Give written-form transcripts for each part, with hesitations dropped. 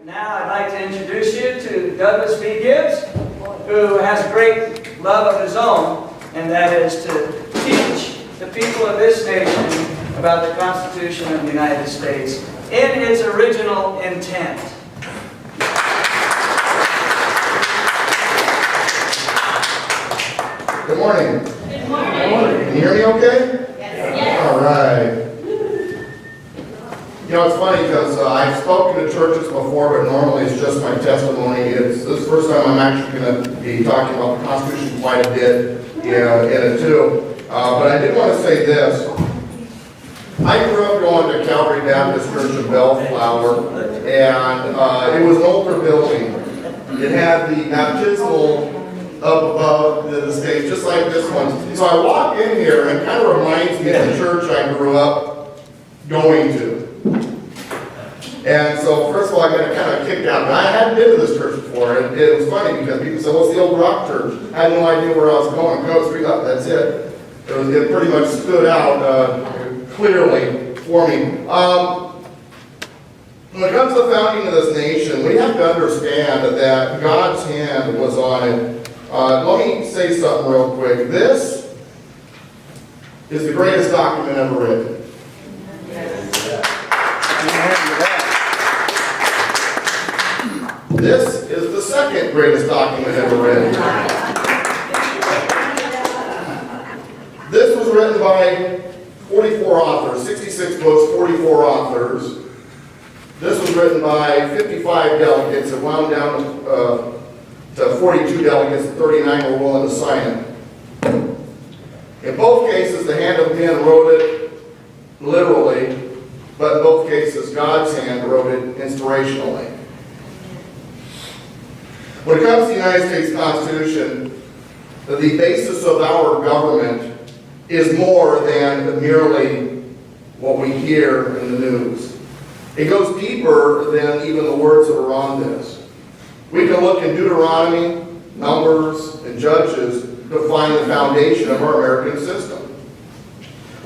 Now I'd like to introduce you to Douglas B. Gibbs, who has a great love of his own, and that is to teach the people of this nation about the Constitution of the United States in its original intent. Good morning. Good morning. Can you hear me okay? Yes. All right. You know, it's funny because I've spoken to churches before, but normally it's just my testimony. This is the first time I'm actually going to be talking about the Constitution quite a bit in it too. But I did want to say this. I grew up going to Calvary Baptist Church in Bellflower, and it was an older building. It had the baptismal up above the stage, just like this one. So I walk in here, and it kind of reminds me of the church I grew up going to. And so, first of all, I got kind of kicked out. And I hadn't been to this church before, and it was funny because people said, "What's the old rock church?" I had no idea where I was going. Go straight up, that's it. It pretty much stood out clearly for me. When it comes to the founding of this nation, we have to understand that God's hand was on it. Let me say something real quick. This is the greatest document ever written. This is the second greatest document ever written. This was written by 44 authors, 66 books, 44 authors. This was written by 55 delegates. It wound down to 42 delegates, and 39 were willing to sign it. In both cases, the hand of men wrote it literally, but in both cases, God's hand wrote it inspirationally. When it comes to the United States Constitution, the basis of our government is more than merely what we hear in the news. It goes deeper than even the words that are on this. We can look in Deuteronomy, Numbers, and Judges to find the foundation of our American system.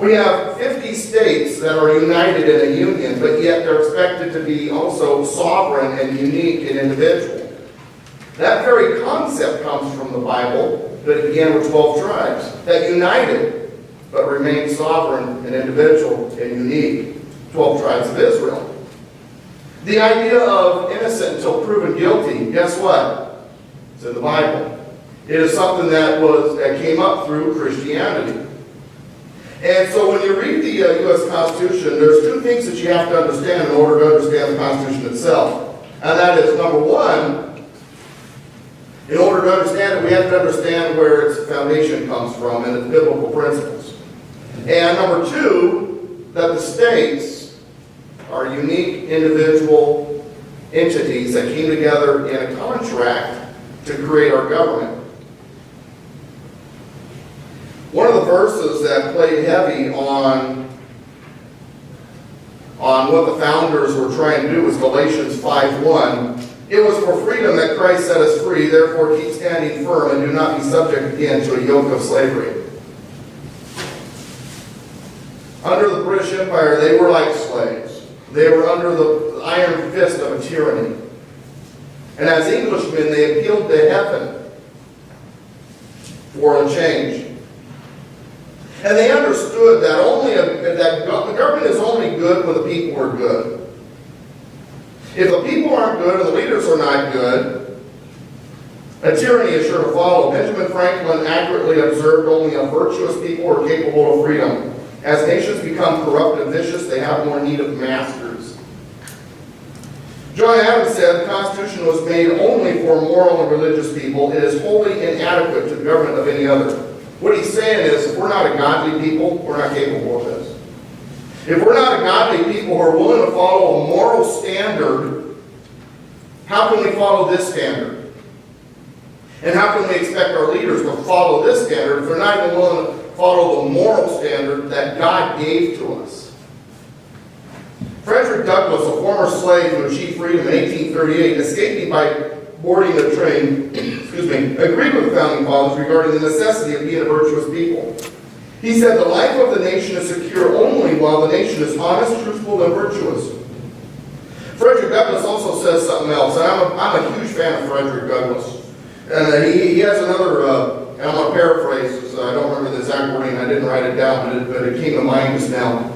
We have 50 states that are united in a union, but yet they're expected to be also sovereign and unique and individual. That very concept comes from the Bible, that it began with 12 tribes that united but remained sovereign and individual and unique. 12 tribes of Israel. The idea of innocent until proven guilty, guess what? It's in the Bible. It is something that came up through Christianity. And so when you read the U.S. Constitution, there's two things that you have to understand in order to understand the Constitution itself. And that is, number one, in order to understand it, we have to understand where its foundation comes from and its biblical principles. And number two, that the states are unique individual entities that came together in a contract to create our government. One of the verses that played heavy on what the founders were trying to do was Galatians 5:1. It was for freedom that Christ set us free, therefore keep standing firm and do not be subject again to a yoke of slavery. Under the British Empire, they were like slaves. They were under the iron fist of a tyranny. And as Englishmen, they appealed to heaven for a change. And they understood that the government is only good when the people are good. If the people aren't good and the leaders are not good, a tyranny is sure to follow. Benjamin Franklin accurately observed only a virtuous people are capable of freedom. As nations become corrupt and vicious, they have more need of masters. John Adams said the Constitution was made only for moral and religious people. It is wholly inadequate to the government of any other. What he's saying is, if we're not a godly people, we're not capable of this. If we're not a godly people who are willing to follow a moral standard, how can we follow this standard? And how can we expect our leaders to follow this standard if they're not even willing to follow the moral standard that God gave to us? Frederick Douglass, a former slave who achieved freedom in 1838, escaping by boarding a train, agreed with the Founding Fathers regarding the necessity of being a virtuous people. He said, the life of the nation is secure only while the nation is honest, truthful, and virtuous. Frederick Douglass also says something else, and I'm a huge fan of Frederick Douglass. And he has another, and I'm going to paraphrase, I don't remember the exact wording, I didn't write it down, but it came to mind just now.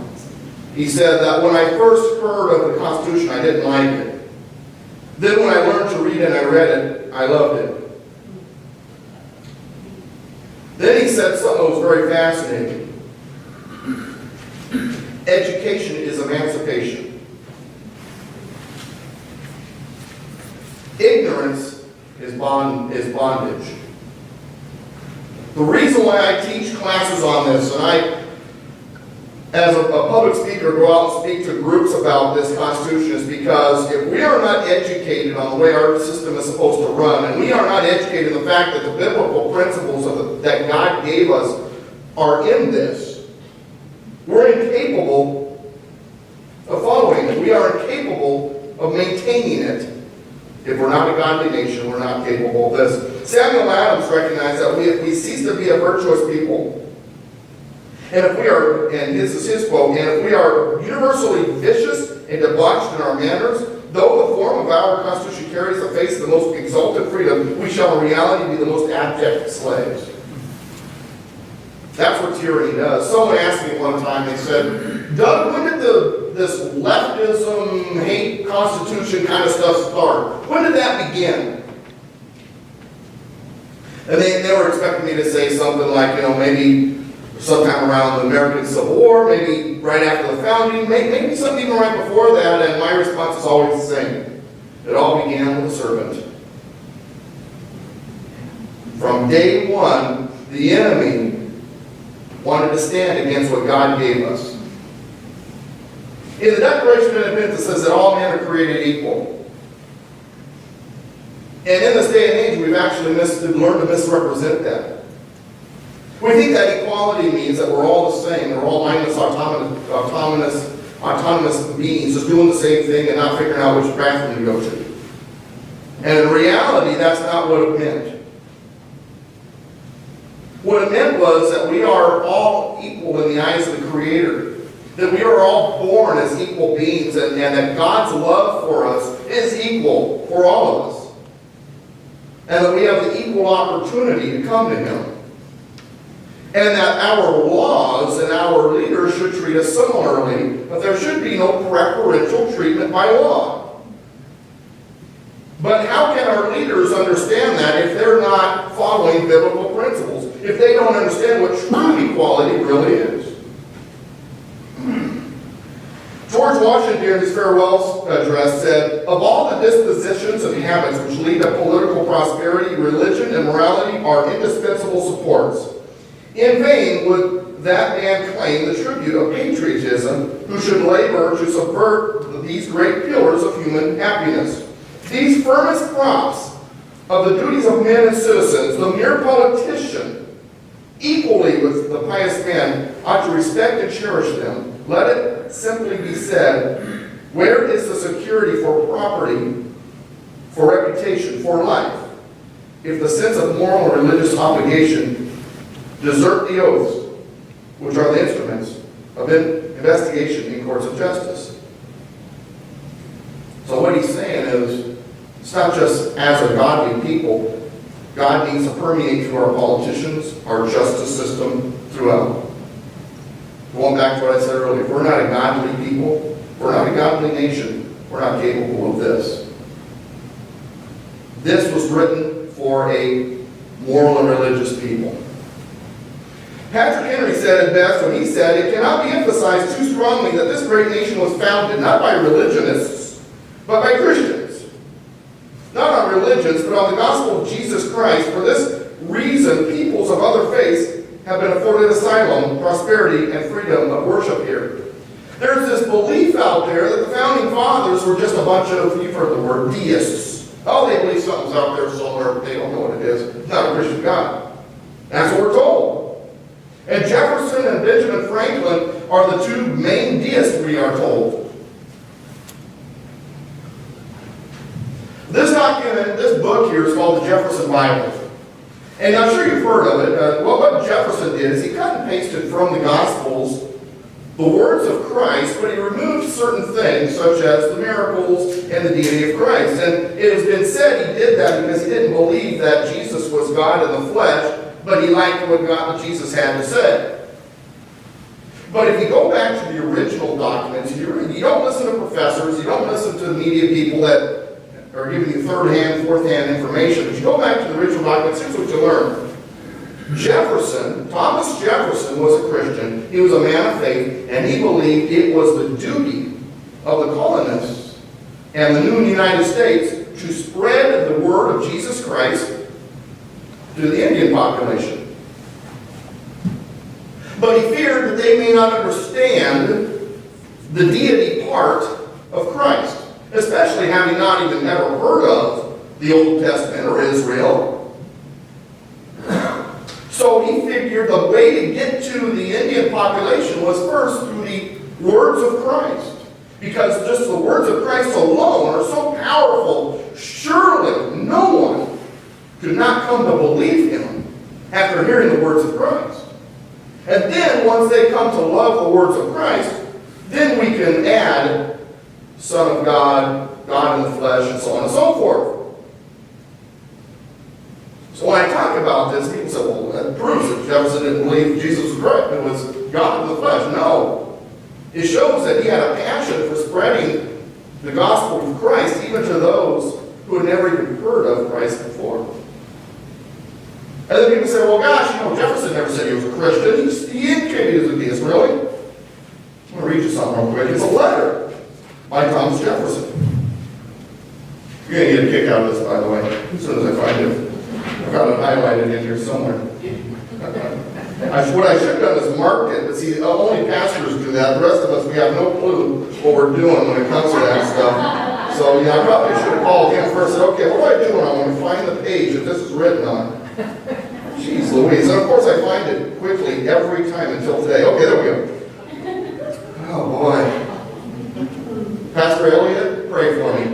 He said that when I first heard of the Constitution, I didn't like it. Then when I learned to read and I read it, I loved it. Then he said something that was very fascinating. Education is emancipation. Ignorance is bondage. The reason why I teach classes on this, and I, as a public speaker, go out and speak to groups about this Constitution, is because if we are not educated on the way our system is supposed to run, and we are not educated in the fact that the biblical principles that God gave us are in this, we're incapable of following it. We are incapable of maintaining it. If we're not a godly nation, we're not capable of this. Samuel Adams recognized that we cease to be a virtuous people. And if we are, and this is his quote, and if we are universally vicious and debauched in our manners, though the form of our Constitution carries the face of the most exalted freedom, we shall in reality be the most abject slaves. That's what tyranny does. Someone asked me one time, they said, Doug, when did this leftism, hate Constitution kind of stuff start? When did that begin? And they were expecting me to say something like, maybe sometime around the American Civil War, maybe right after the founding, maybe something even right before that, and my response is always the same. It all began with a servant. From day one, the enemy wanted to stand against what God gave us. In the Declaration of Independence, it says that all men are created equal. And in this day and age, we've actually learned to misrepresent that. We think that equality means that we're all the same, we're all mindless, autonomous beings, just doing the same thing and not figuring out which bathroom to go to. And in reality, that's not what it meant. What it meant was that we are all equal in the eyes of the Creator. That we are all born as equal beings, and that God's love for us is equal for all of us. And that we have the equal opportunity to come to Him. And that our laws and our leaders should treat us similarly, but there should be no preferential treatment by law. But how can our leaders understand that if they're not following biblical principles? If they don't understand what true equality really is? George Washington, in his farewell address, said, "Of all the dispositions and habits which lead to political prosperity, religion and morality are indispensable supports. In vain would that man claim the tribute of patriotism who should labor to subvert these great pillars of human happiness. These firmest props of the duties of men and citizens, the mere politician, equally with the pious man, ought to respect and cherish them. Let it simply be said, where is the security for property, for reputation, for life, if the sense of moral and religious obligation desert the oaths, which are the instruments of investigation in courts of justice?" So what he's saying is, it's not just as a godly people, God needs to permeate through our politicians, our justice system throughout. Going back to what I said earlier, if we're not a godly people, we're not a godly nation, we're not capable of this. This was written for a moral and religious people. Patrick Henry said it best when he said, "It cannot be emphasized too strongly that this great nation was founded not by religionists, but by Christians. Not on religions, but on the gospel of Jesus Christ. For this reason, peoples of other faiths have been afforded asylum, prosperity, and freedom of worship here." There's this belief out there that the founding fathers were just a bunch of, you've heard the word, deists. Oh, they believe something's out there somewhere, but they don't know what it is. It's not a Christian God. That's what we're told. And Jefferson and Benjamin Franklin are the two main deists, we are told. This document, this book here is called the Jefferson Bible. And I'm sure you've heard of it. What Jefferson did is he cut and pasted from the Gospels the words of Christ, but he removed certain things, such as the miracles and the deity of Christ. And it has been said he did that because he didn't believe that Jesus was God in the flesh, but he liked what Jesus had to say. But if you go back to the original documents, you don't listen to professors, you don't listen to media people that are giving you third-hand, fourth-hand information, but you go back to the original documents, here's what you learn. Thomas Jefferson was a Christian, he was a man of faith, and he believed it was the duty of the colonists and the new United States to spread the word of Jesus Christ to the Indian population. But he feared that they may not understand the deity part of Christ, especially having not even ever heard of the Old Testament or Israel. So he figured the way to get to the Indian population was first through the words of Christ. Because just the words of Christ alone are so powerful, surely no one could not come to believe him after hearing the words of Christ. And then once they come to love the words of Christ, then we can add Son of God, God in the flesh, and so on and so forth. So when I talk about this, people say, well, that proves that Jefferson didn't believe Jesus was Christ. It was God in the flesh. No. It shows that he had a passion for spreading the gospel of Christ even to those who had never even heard of Christ before. And then people say, well, gosh, Jefferson never said he was a Christian. He indicated he was a deist. Really? I'm going to read you something real quick. It's a letter by Thomas Jefferson. You're going to get a kick out of this, by the way, as soon as I find it. I've got it highlighted in here somewhere. What I should have done is marked it, but see, only pastors do that. The rest of us, we have no clue what we're doing when it comes to that stuff. So, I probably should have called him first and said, okay, what do I do when I want to find the page that this is written on? Jeez Louise. And of course I find it quickly every time until today. Okay, there we go. Oh boy. Pastor Elliott, pray for me.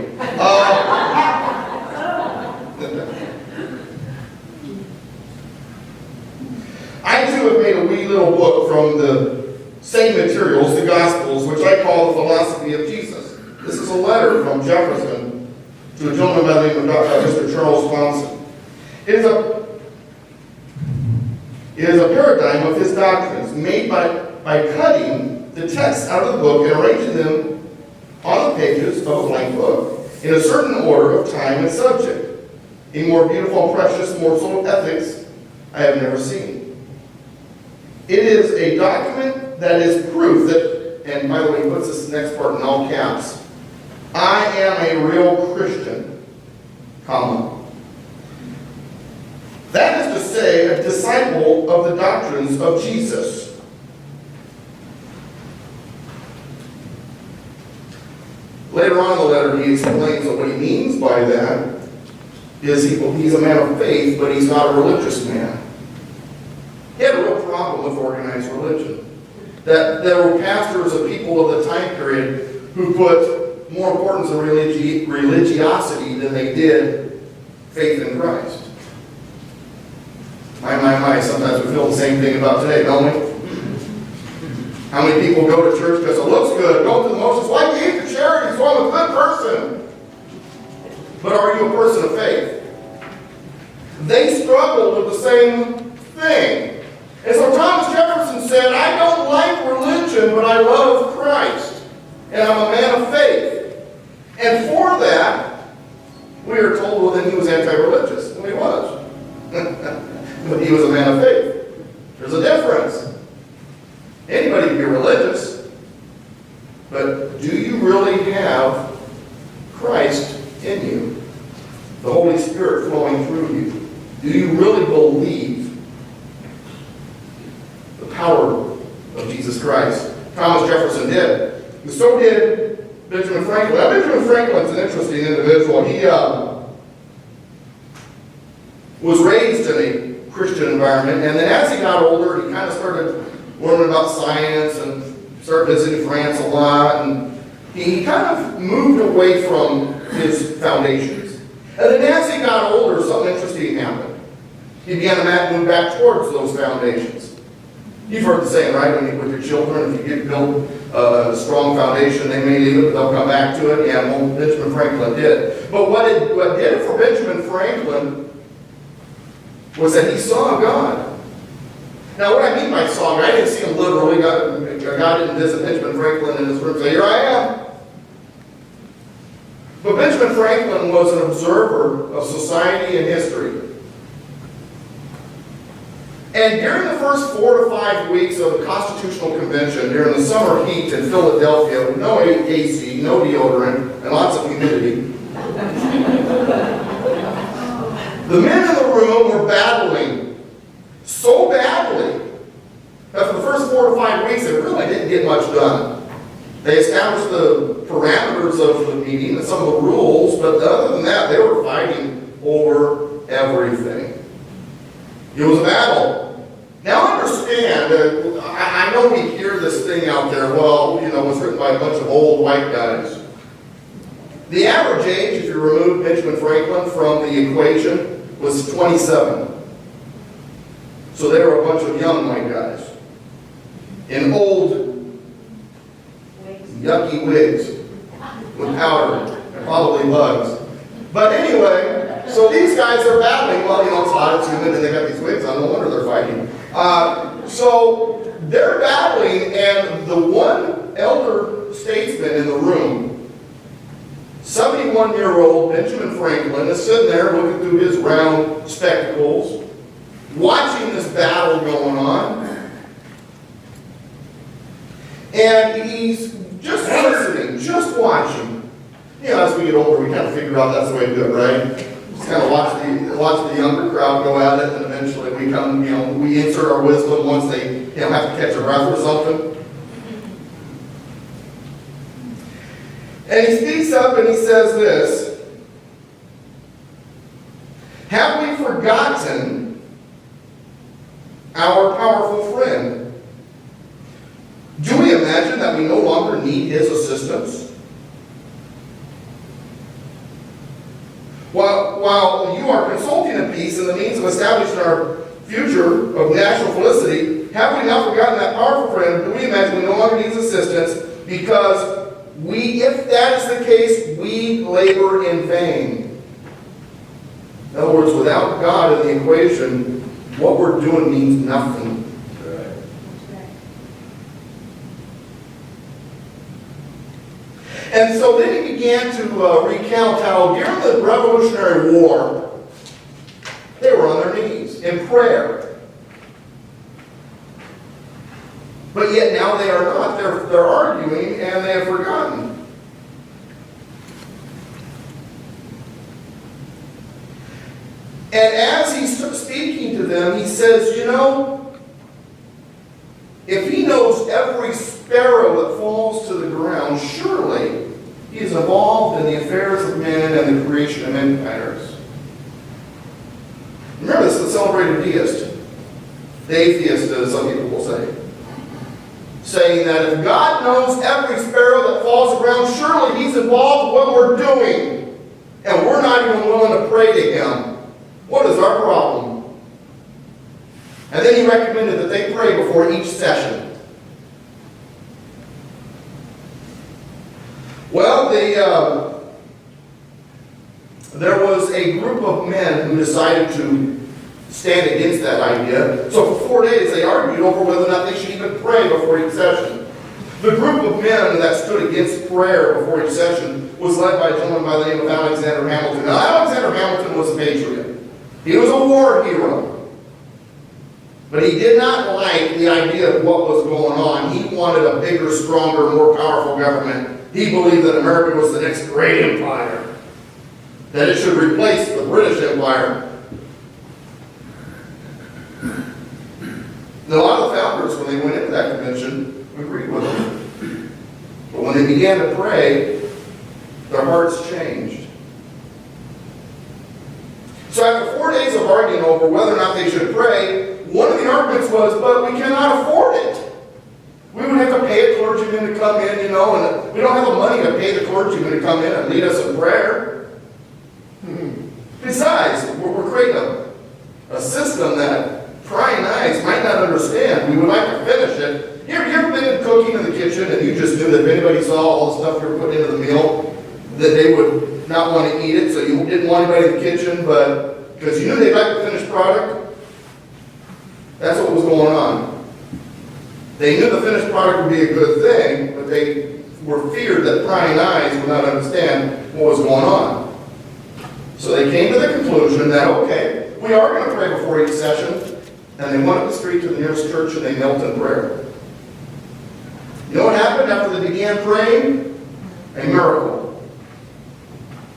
I too have made a wee little book from the same materials, the Gospels, which I call the philosophy of Jesus. This is a letter from Jefferson to a gentleman by the name of Mr. Charles Thompson. It is a paradigm of his doctrines made by cutting the text out of the book and arranging them on the pages of a blank book in a certain order of time and subject. A more beautiful and precious morsel of ethics I have never seen. It is a document that is proof that, and by the way, he puts this next part in all caps, I am a real Christian, comma. That is to say, a disciple of the doctrines of Jesus. Later on in the letter, he explains that what he means by that is he's a man of faith, but he's not a religious man. He had a real problem with organized religion. That there were pastors of people of the time period who put more importance on religiosity than they did faith in Christ. My, sometimes we feel the same thing about today, don't we? How many people go to church because it looks good, go through the motions, well, I gave to charity, so I'm a good person. But are you a person of faith? They struggled with the same thing. And so Thomas Jefferson said, I don't like religion, but I love Christ. And I'm a man of faith. And for that, we are told, well, then he was anti-religious. Well, he was. But he was a man of faith. There's a difference. Anybody can be religious, but do you really have Christ in you? The Holy Spirit flowing through you? Do you really believe the power of Jesus Christ? Thomas Jefferson did. And so did Benjamin Franklin. Now, Benjamin Franklin's an interesting individual. He was raised in a Christian environment, and then as he got older, he kind of started learning about science and started visiting France a lot, and he kind of moved away from his foundations. And then as he got older, something interesting happened. He began to move back towards those foundations. You've heard the saying, right? With your children, if you get built a strong foundation, they may leave it, but they'll come back to it. Yeah, well, Benjamin Franklin did. But what did it for Benjamin Franklin was that he saw God. Now, what I mean by saw, I didn't see him literally. God didn't visit Benjamin Franklin in his room and say, "Here I am." But Benjamin Franklin was an observer of society and history. And during the first 4 to 5 weeks of the Constitutional Convention, during the summer heat in Philadelphia, with no AC, no deodorant, and lots of humidity, the men in the room were battling so badly that for the first 4 to 5 weeks, it really didn't get much done. They established the parameters of the meeting and some of the rules, but other than that, they were fighting over everything. It was a battle. Now understand, I know we hear this thing out there, well, you know, it's written by a bunch of old white guys. The average age, if you remove Benjamin Franklin from the equation, was 27. So they were a bunch of young white guys in old, yucky wigs with powder and probably bugs. But anyway, so these guys are battling. Well, you know, it's hot, it's humid, and they got these wigs on. No wonder they're fighting. So they're battling, and the one elder statesman in the room, 71-year-old Benjamin Franklin, is sitting there looking through his round spectacles, watching this battle going on. And he's just listening, just watching. You know, as we get older, we kind of figure out that's the way to do it, right? Just kind of watch the younger crowd go at it, and eventually we come, you know, we insert our wisdom once they, you know, have to catch a breath or something. And he speaks up and he says this: "Have we forgotten our powerful friend? Do we imagine that we no longer need his assistance? While you are consulting a peace and the means of establishing our future of national felicity, have we not forgotten that powerful friend? Do we imagine we no longer need his assistance? Because if that is the case, we labor in vain." In other words, without God in the equation, what we're doing means nothing. And so then he began to recount how during the Revolutionary War, they were on their knees in prayer. But yet now they are not. They're arguing and they have forgotten. And as he's speaking to them, he says, you know, if he knows every sparrow that falls to the ground, surely he is involved in the affairs of men and the creation of empires. Remember, this is the celebrated deist. The atheist, as some people will say. Saying that if God knows every sparrow that falls around, surely he's involved in what we're doing. And we're not even willing to pray to him. What is our problem? And then he recommended that they pray before each session. Well, there was a group of men who decided to stand against that idea. So for 4 days they argued over whether or not they should even pray before each session. The group of men that stood against prayer before each session was led by a gentleman by the name of Alexander Hamilton. Now, Alexander Hamilton was a patriot. He was a war hero. But he did not like the idea of what was going on. He wanted a bigger, stronger, more powerful government. He believed that America was the next great empire, that it should replace the British Empire. And a lot of the founders, when they went into that convention, agreed with him. But when they began to pray, their hearts changed. So after 4 days of arguing over whether or not they should pray, one of the arguments was, but we cannot afford it. We would have to pay a clergyman to come in, you know, and we don't have the money to pay the clergyman to come in and lead us in prayer. Besides, we're creating a system that prying eyes might not understand. understand. We would like to finish it. You ever been cooking in the kitchen and you just knew that if anybody saw all the stuff you were putting into the meal, that they would not want to eat it, so you didn't want anybody in the kitchen, but because you knew they'd like the finished product? That's what was going on. They knew the finished product would be a good thing, but they were feared that prying eyes would not understand what was going on. So they came to the conclusion that, okay, we are going to pray before each session, and they went up the street to the nearest church and they knelt in prayer. You know what happened after they began praying? A miracle.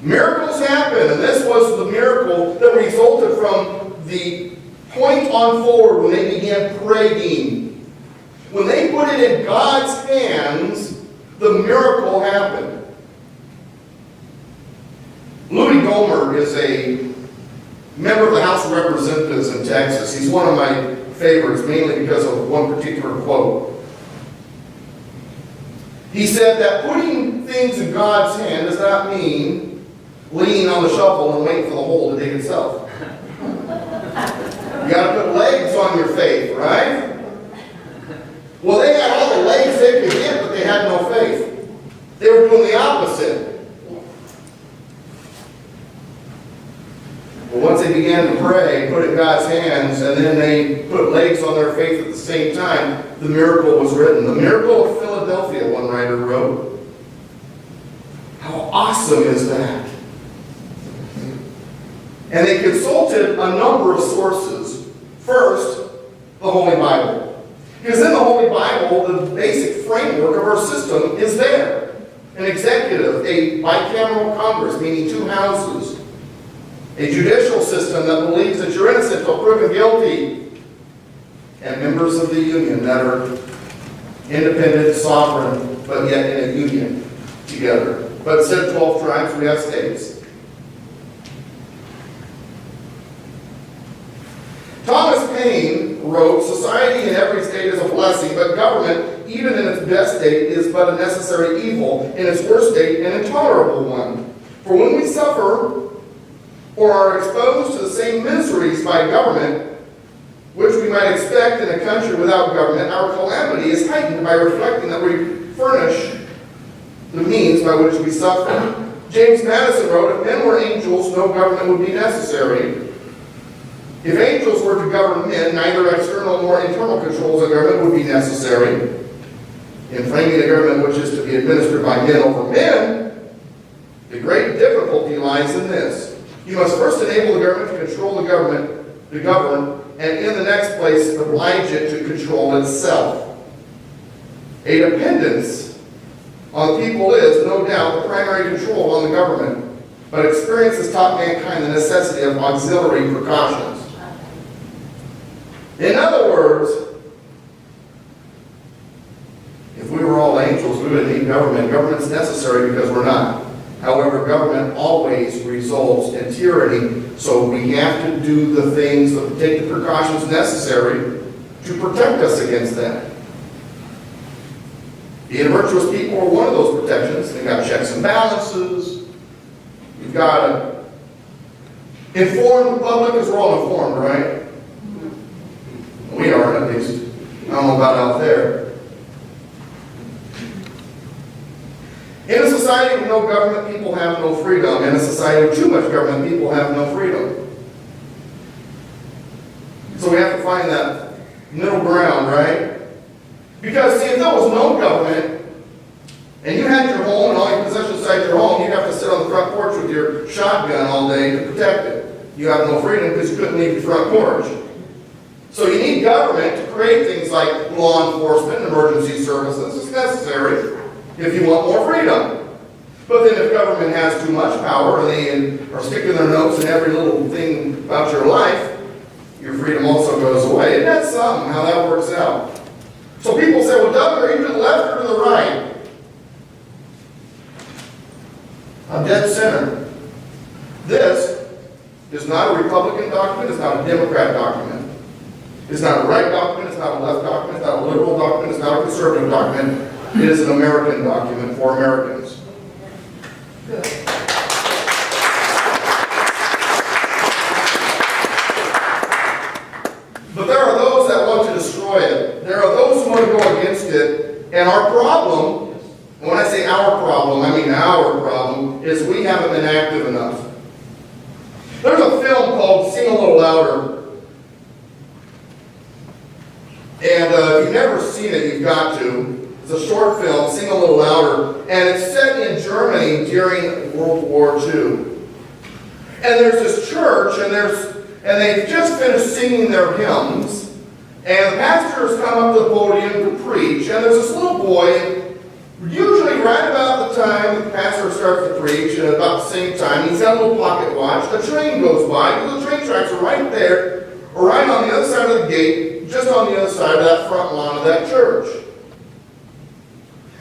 Miracles happen, and this was the miracle that resulted from the point on forward when they began praying. When they put it in God's hands, the miracle happened. Louis Gohmert is a member of the House of Representatives in Texas. He's one of my favorites, mainly because of one particular quote. He said that putting things in God's hand does not mean leaning on the shovel and waiting for the hole to dig itself. You got to put legs on your faith, right? Well, they had all the legs they could get, but they had no faith. They were doing the opposite. But once they began to pray, put it in God's hands, and then they put legs on their faith at the same time, the miracle was written. The miracle of Philadelphia, one writer wrote. How awesome is that? And they consulted a number of sources. First, the Holy Bible. Because in the Holy Bible, the basic framework of our system is there. An executive, a bicameral Congress, meaning two houses. A judicial system that believes that you're innocent until proven guilty. And members of the union that are independent, sovereign, but yet in a union together. But instead of 12 tribes, we have states. Thomas Paine wrote, "Society in every state is a blessing, but government, even in its best state, is but a necessary evil, in its worst state, an intolerable one. For when we suffer or are exposed to the same miseries by government, which we might expect in a country without government, our calamity is heightened by reflecting that we furnish the means by which we suffer." James Madison wrote, "If men were angels, no government would be necessary. If angels were to govern men, neither external nor internal controls of government would be necessary. In framing a government which is to be administered by men over men, the great difficulty lies in this. You must first enable the government to control the government, to govern, and in the next place, oblige it to control itself. A dependence on the people is, no doubt, the primary control on the government, but experience has taught mankind the necessity of auxiliary precautions." In other words, if we were all angels, we wouldn't need government. Government's necessary because we're not. However, government always results in tyranny, so we have to do the things, take the precautions necessary to protect us against that. Being virtuous people are one of those protections. They've got checks and balances. You've got to inform the public because we're all informed, right? We are, at least. I don't know about out there. In a society with no government, people have no freedom. In a society with too much government, people have no freedom. So we have to find that middle ground, right? Because, see, if there was no government, and you had your home and all your possessions inside your home, you'd have to sit on the front porch with your shotgun all day to protect it. You have no freedom because you couldn't leave your front porch. So you need government to create things like law enforcement and emergency services. It's necessary if you want more freedom. But then if government has too much power and they are sticking their nose in every little thing about your life, your freedom also goes away. And that's how that works out. So people say, well, Doug, are you to the left or to the right? I'm dead center. This is not a Republican document. It's not a Democrat document. It's not a right document. It's not a left document. It's not a liberal document. It's not a conservative document. It is an American document for Americans. But there are those that want to destroy it. There are those who want to go against it. And our problem, and when I say our problem, I mean our problem, is we haven't been active enough. There's a film called Sing a Little Louder. And if you've never seen it, you've got to. It's a short film, Sing a Little Louder. And it's set in Germany during World War II. And there's this church, and they've just finished singing their hymns. And the pastor has come up to the podium to preach. And there's this little boy, usually right about the time the pastor starts to preach, and about the same time, he's got a little pocket watch. A train goes by. The train tracks are right there, or right on the other side of the gate, just on the other side of that front lawn of that church.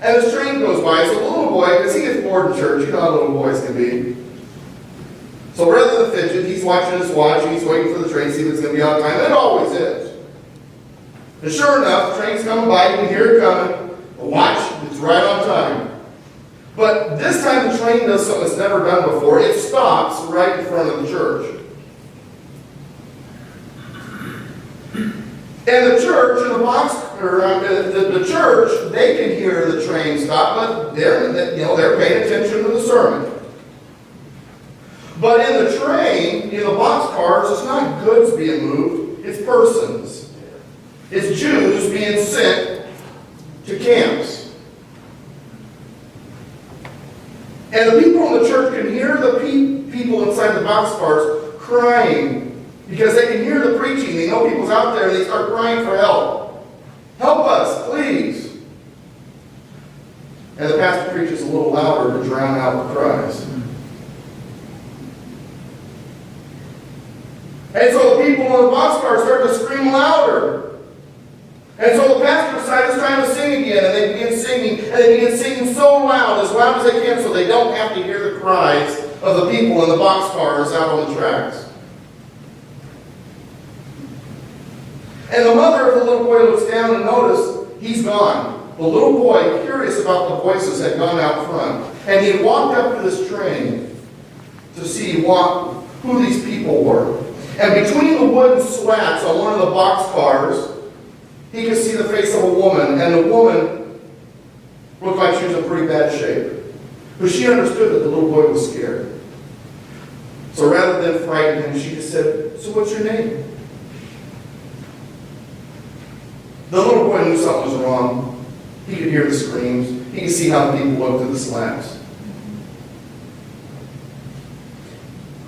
And this train goes by. It's a little boy, because he gets bored in church. You know how little boys can be. So rather than fidget, he's watching his watch, and he's waiting for the train to see if it's going to be on time. And it always is. And sure enough, the train's coming by, you can hear it coming. The watch, it's right on time. But this time the train does something it's never done before. It stops right in front of the church. And the church and the church, they can hear the train stop, but they're paying attention to the sermon. But in the train, in the boxcars, it's not goods being moved, it's persons. It's Jews being sent to camps. And the people in the church can hear the people inside the boxcars crying because they can hear the preaching. They know people's out there and they start crying for help. Help us, please. And the pastor preaches a little louder to drown out the cries. And so the people in the boxcar start to scream louder. And so the pastor is trying to sing again, and they begin singing so loud as they can, so they don't have to hear the cries of the people in the boxcars out on the tracks. And the mother of the little boy looks down and notices he's gone. The little boy, curious about the voices, had gone out front. And he had walked up to this train to see who these people were. And between the wooden slats on one of the boxcars, he could see the face of a woman. And the woman looked like she was in pretty bad shape. But she understood that the little boy was scared. So rather than frighten him, she just said, "So what's your name?" The little boy knew something was wrong. He could hear the screams. He could see how the people looked through the slats.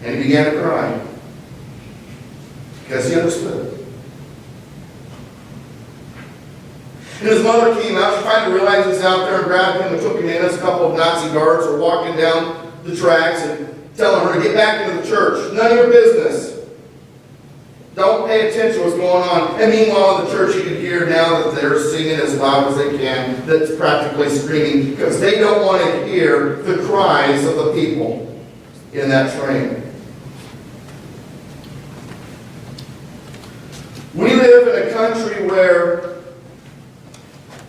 And he began to cry. Because he understood. And his mother came out. She finally realized he's out there and grabbed him and took him in as a couple of Nazi guards were walking down the tracks and telling her to get back into the church. None of your business. Don't pay attention to what's going on. And meanwhile, in the church, you can hear now that they're singing as loud as they can. That's practically screaming because they don't want to hear the cries of the people in that train. We live in a country where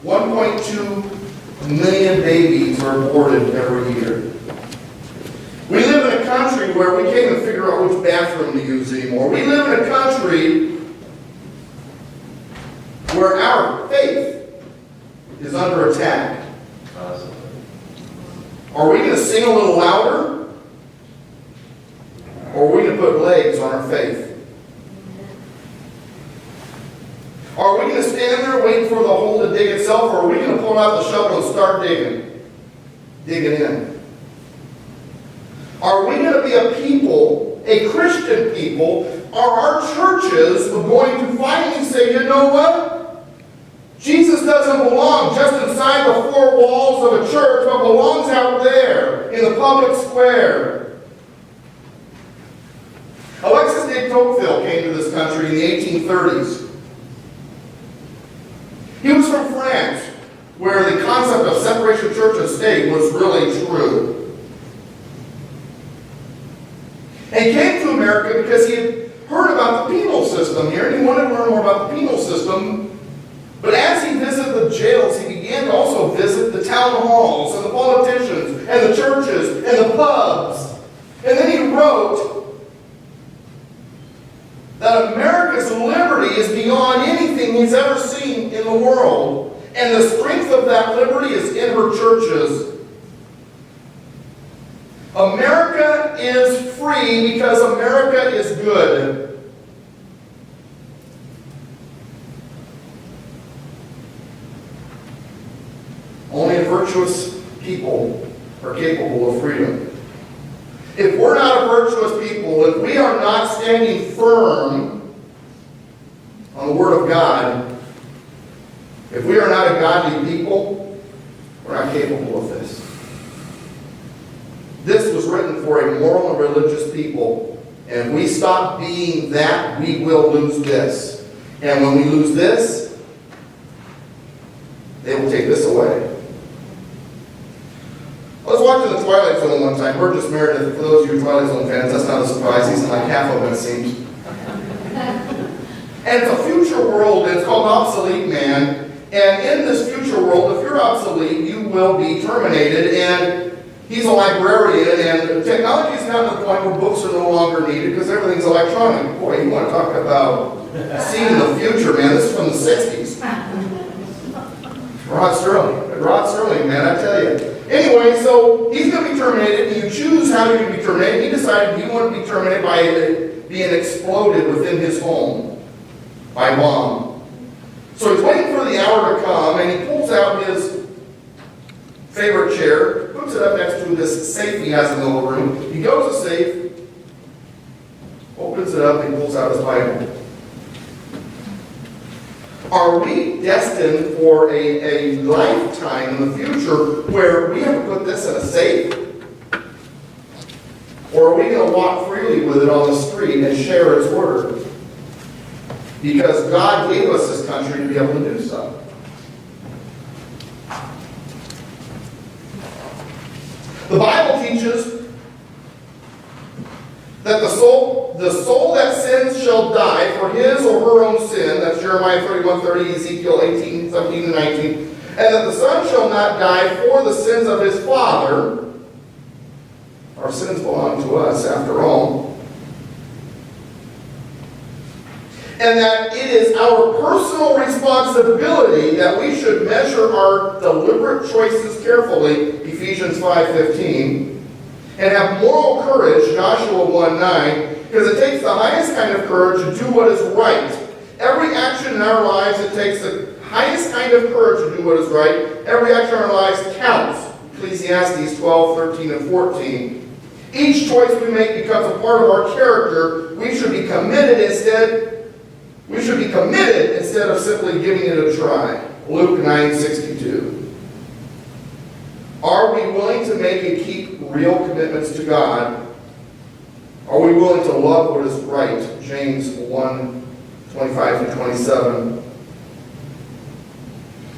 1.2 million babies are aborted every year. We live in a country where we can't even figure out which bathroom to use anymore. We live in a country where our faith is under attack. Are we going to sing a little louder? Or are we going to put legs on our faith? Are we going to stand there waiting for the hole to dig itself, or are we going to pull out the shovel and start digging in? Are we going to be a people, a Christian people? Are our churches going to finally say, you know what? Jesus doesn't belong just inside the four walls of a church, but belongs out there in the public square. Alexis de Tocqueville came to this country in the 1830s. He was from France, where the concept of separation of church and state was really true. And he came to America because he had heard about the penal system here, and he wanted to learn more about the penal system. But as he visited the jails, he began to also visit the town halls, and the politicians, and the churches, and the pubs. And then he wrote the that America's liberty is beyond anything he's ever seen in the world. And the strength of that liberty is in her churches. America is free because America is good. Only virtuous people are capable of freedom. If we're not a virtuous people, if we are not standing firm on the Word of God, if we are not a godly people, we're not capable of this. This was written for a moral and religious people. And if we stop being that, we will lose this. And when we lose this, they will take this away. I was watching the Twilight Zone one time. Burgess Meredith, for those of you Twilight Zone fans, that's not a surprise. He's in like half of it, it seems. And it's a future world, and it's called Obsolete Man. And in this future world, if you're obsolete, you will be terminated. And he's a librarian, and technology has gotten to the point where books are no longer needed because everything's electronic. Boy, you want to talk about seeing the future, man. This is from the 60s. Rod Sterling, man, I tell you. Anyway, so he's going to be terminated, and you choose how you're going to be terminated. He decided he wanted to be terminated by being exploded within his home by bomb. So he's waiting for the hour to come, and he pulls out his favorite chair, puts it up next to this safe he has in the little room. He goes to the safe, opens it up, and pulls out his Bible. Are we destined for a lifetime in the future where we have to put this in a safe? Or are we going to walk freely with it on the street and share its word? Because God gave us this country to be able to do so. The Bible teaches that the soul that sins shall die for his or her own sin. That's Jeremiah 31:30, Ezekiel 18:17 and 19. And that the son shall not die for the sins of his father. Our sins belong to us, after all. And that it is our personal responsibility that we should measure our deliberate choices carefully, Ephesians 5:15. And have moral courage, Joshua 1:9, because it takes the highest kind of courage to do what is right. Every action in our lives, it takes the highest kind of courage to do what is right. Every action in our lives counts. Ecclesiastes 12:13 and 14. Each choice we make becomes a part of our character. We should be committed instead of simply giving it a try. Luke 9:62. Are we willing to make and keep real commitments to God? Are we willing to love what is right? James 1:25-27.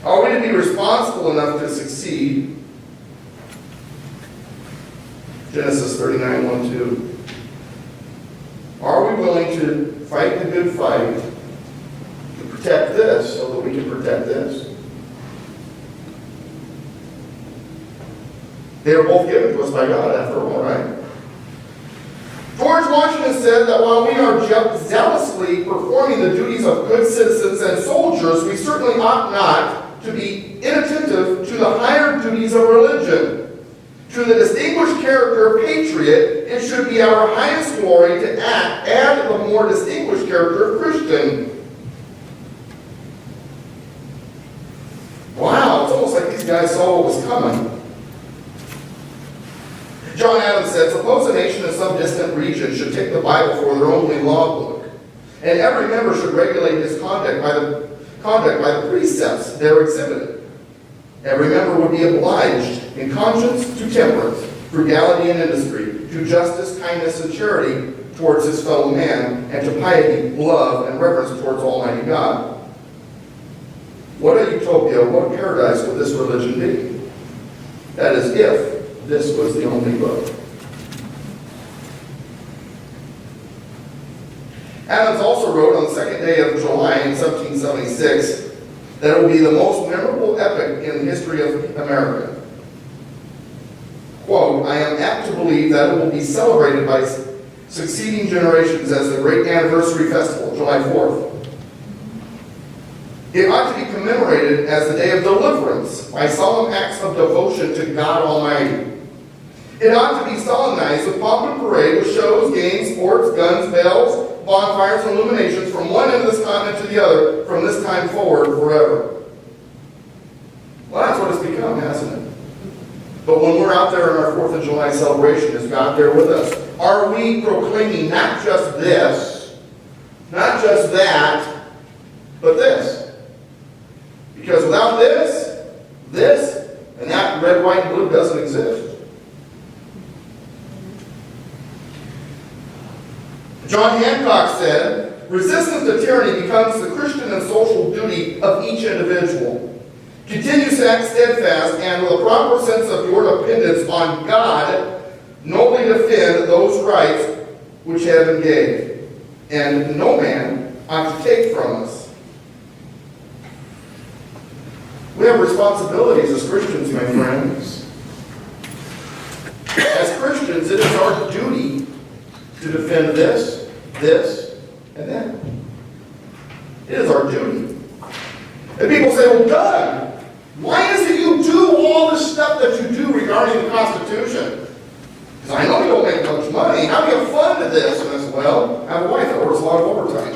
Are we to be responsible enough to succeed? Genesis 39:1-2. Are we willing to fight the good fight to protect this so that we can protect this? They are both given to us by God, after all, right? George Washington said that while we are zealously performing the duties of good citizens and soldiers, we certainly ought not to be inattentive to the higher duties of religion. To the distinguished character of patriot, it should be our highest glory to add the more distinguished character of Christian. Wow, it's almost like these guys saw what was coming. John Adams said, suppose a nation in some distant region should take the Bible for their only law book, and every member should regulate his conduct by the precepts there exhibited. Every member would be obliged in conscience to temperance, frugality and industry, to justice, kindness, and charity towards his fellow man, and to piety, love, and reverence towards Almighty God. What a utopia, what a paradise would this religion be? That is, if this was the only book. Adams also wrote on the 2nd day of July in 1776 that it will be the most memorable epoch in the history of America. Quote, I am apt to believe that it will be celebrated by succeeding generations as the great anniversary festival, July 4th. It ought to be commemorated as the day of deliverance by solemn acts of devotion to God Almighty. It ought to be solemnized with pomp and parade, with shows, games, sports, guns, bells, bonfires, and illuminations from one end of this continent to the other, from this time forward forever. Well, that's what it's become, hasn't it? But when we're out there in our 4th of July celebration, is God there with us? Are we proclaiming not just this, not just that, but this? Because without this, and that red, white, and blue doesn't exist. John Hancock said, resistance to tyranny becomes the Christian and social duty of each individual. Continue steadfast and with a proper sense of your dependence on God, nobly defend those rights which heaven gave, and no man ought to take from us. We have responsibilities as Christians, my friends. As Christians, it is our duty to defend this, and that. It is our duty. And people say, well, Doug, why is it you do all this stuff that you do regarding the Constitution? Because I know you don't make much money. How do you fund this? And I said, well, I have a wife that works a lot of overtime.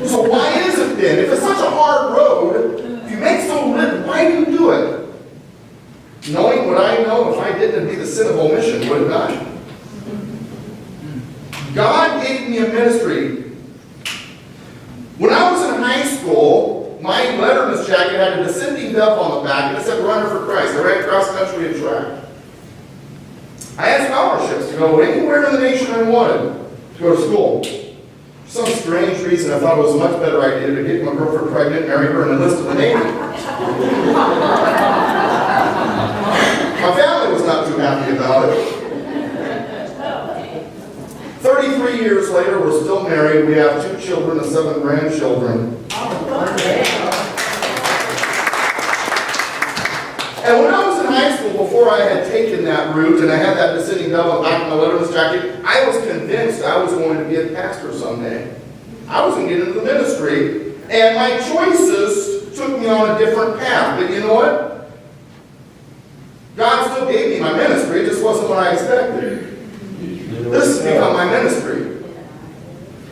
So why is it then, if it's such a hard road, if you make so little, why do you do it? Knowing what I know, if I didn't, it'd be the sin of omission, would it not? God gave me a ministry. When I was in high school, my letterman's jacket had a descending dove on the back, and it said Runner for Christ. I ran cross country and track. I had scholarships to go anywhere in the nation I wanted to go to school. For some strange reason, I thought it was a much better idea to get my girlfriend pregnant, marry her, and enlist in the Navy. My family was not too happy about it. 33 years later, we're still married. We have 2 children and 7 grandchildren. And when I was in high school, before I had taken that route, and I had that descending dove on the back of my letterman's jacket, I was convinced I was going to be a pastor someday. I was going to get into the ministry, and my choices took me on a different path. But you know what? God still gave me my ministry, it just wasn't what I expected. This has become my ministry.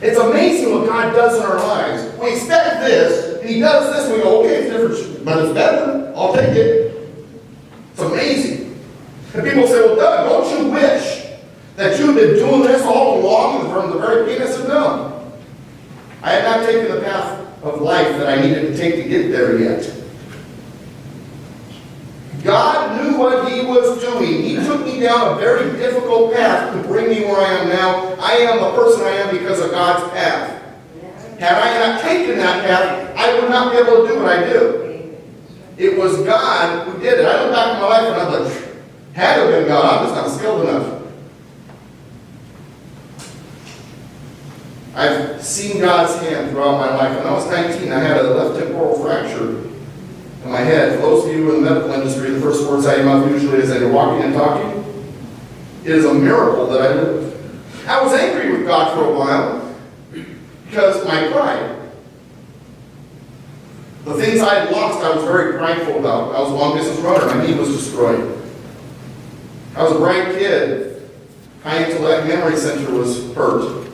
It's amazing what God does in our lives. We expect this, and He does this, and we go, okay, it's different, but it's better. I'll take it. It's amazing. And people say, well, Doug, don't you wish that you've been doing this all along from the very beginning? I said, no. I had not taken the path of life that I needed to take to get there yet. God knew what He was doing. He took me down a very difficult path to bring me where I am now. I am the person I am because of God's path. Had I not taken that path, I would not be able to do what I do. It was God who did it. I look back at my life and I'm like, had it been God, I'm just not skilled enough. I've seen God's hand throughout my life. When I was 19, I had a left temporal fracture in my head. For those of you in the medical industry, the first words out of your mouth usually is that you're walking and talking. It is a miracle that I lived. I was angry with God for a while because of my pride. The things I had lost, I was very prideful about. I was a long-distance runner. My knee was destroyed. I was a bright kid. High intellect memory center was hurt.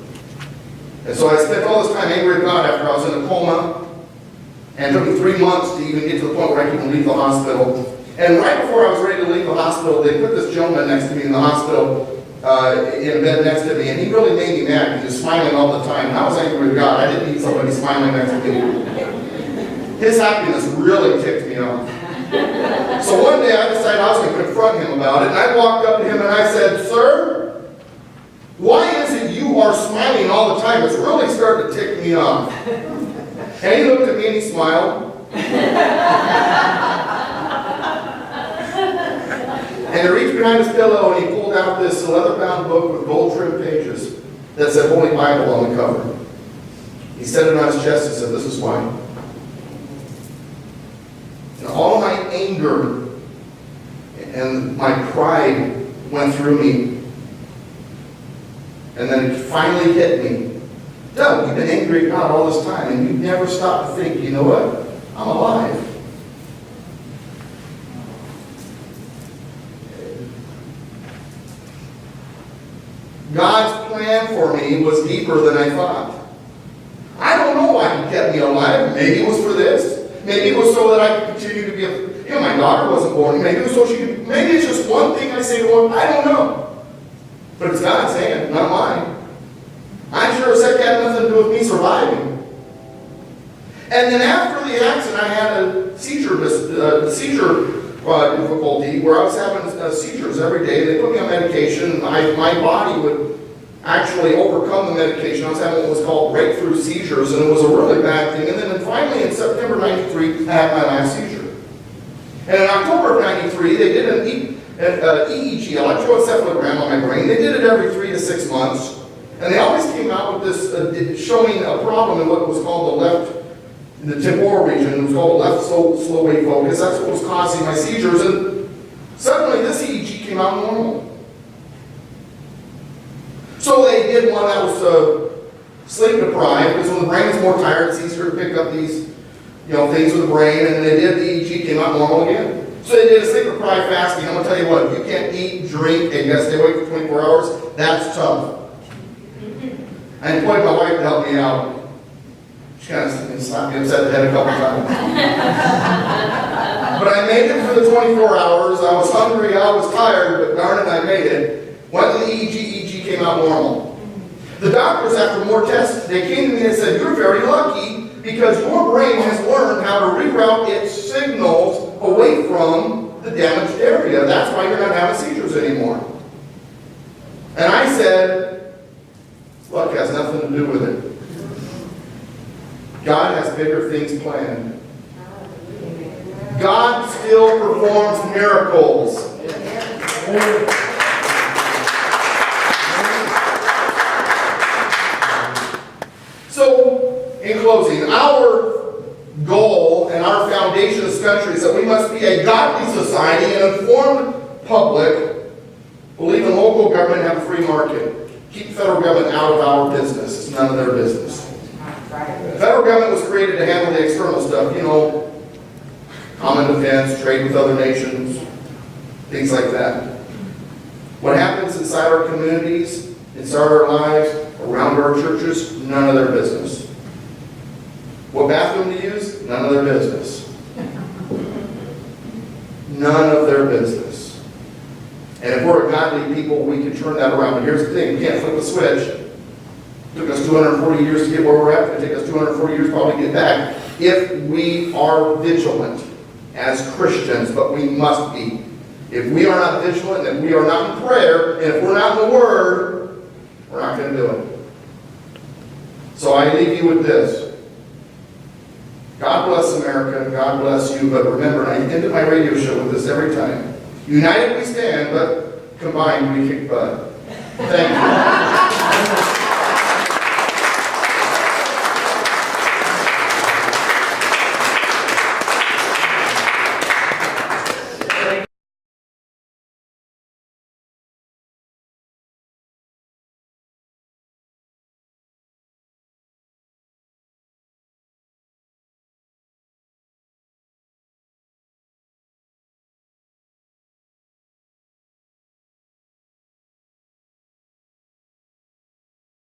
And so I spent all this time angry at God after I was in a coma. And it took me 3 months to even get to the point where I could leave the hospital. And right before I was ready to leave the hospital, they put this gentleman next to me in the hospital, in a bed next to me. And he really made me mad. He was smiling all the time. And I was angry with God. I didn't need somebody smiling next to me. His happiness really ticked me off. So one day I decided I was going to confront him about it. And I walked up to him and I said, "Sir, why is it you are smiling all the time? It's really starting to tick me off." And he looked at me and he smiled. And he reached behind his pillow and he pulled out this leather-bound book with gold-trimmed pages that said Holy Bible on the cover. He set it on his chest and said, "This is why." And all my anger and my pride went through me. then it finally hit me. Doug, you've been angry at God all this time, and you've never stopped to think, you know what? I'm alive. God's plan for me was deeper than I thought. I don't know why He kept me alive. Maybe it was for this. Maybe it was so that I could continue to be my daughter wasn't born. Maybe it was so she could, maybe it's just one thing I say to Lord, I don't know. But it's God's hand, not mine. I'm sure it had nothing to do with me surviving. And then after the accident, I had a seizure difficulty where I was having seizures every day. They put me on medication. My body would actually overcome the medication. I was having what was called breakthrough seizures, and it was a really bad thing. And then finally in September 93, I had my last seizure. And in October of 93, they did an EEG, electroencephalogram on my brain. They did it every 3 to 6 months. And they always came out with this, showing a problem in what was called the temporal region. It was called left slow wave focus. That's what was causing my seizures. And suddenly this EEG came out normal. So they did one that was sleep deprived, because when the brain is more tired, it's easier to pick up these things with the brain, and they did the EEG, came out normal again. So they did a sleep deprived fasting. I'm going to tell you what, if you can't eat, drink, and you got to stay awake for 24 hours, that's tough. I employed my wife to help me out. She kind of slapped me upside the head a couple times. But I made it for the 24 hours. I was hungry, I was tired, but darn it, I made it. Went to the EEG came out normal. The doctors, after more tests, they came to me and said, you're very lucky because your brain has learned how to reroute its signals away from the damaged area. That's why you're not having seizures anymore. And I said, luck has nothing to do with it. God has bigger things planned. God still performs miracles. So, in closing, our goal and our foundation as country is that we must be a godly society, an informed public, believe in local government, have a free market. Keep federal government out of our business. It's none of their business. The federal government was created to handle the external stuff, common defense, trade with other nations, things like that. What happens inside our communities, inside our lives, around our churches, none of their business. What bathroom to use? None of their business. None of their business. And if we're a godly people, we can turn that around. But here's the thing, we can't flip a switch. It took us 240 years to get where we're at. It'll take us 240 years probably to get back. If we are vigilant as Christians, but we must be. If we are not vigilant, and we are not in prayer, and if we're not in the Word, we're not going to do it. So I leave you with this. God bless America, God bless you, but remember, I end my radio show with this every time. United we stand, but combined we kick butt. Thank you.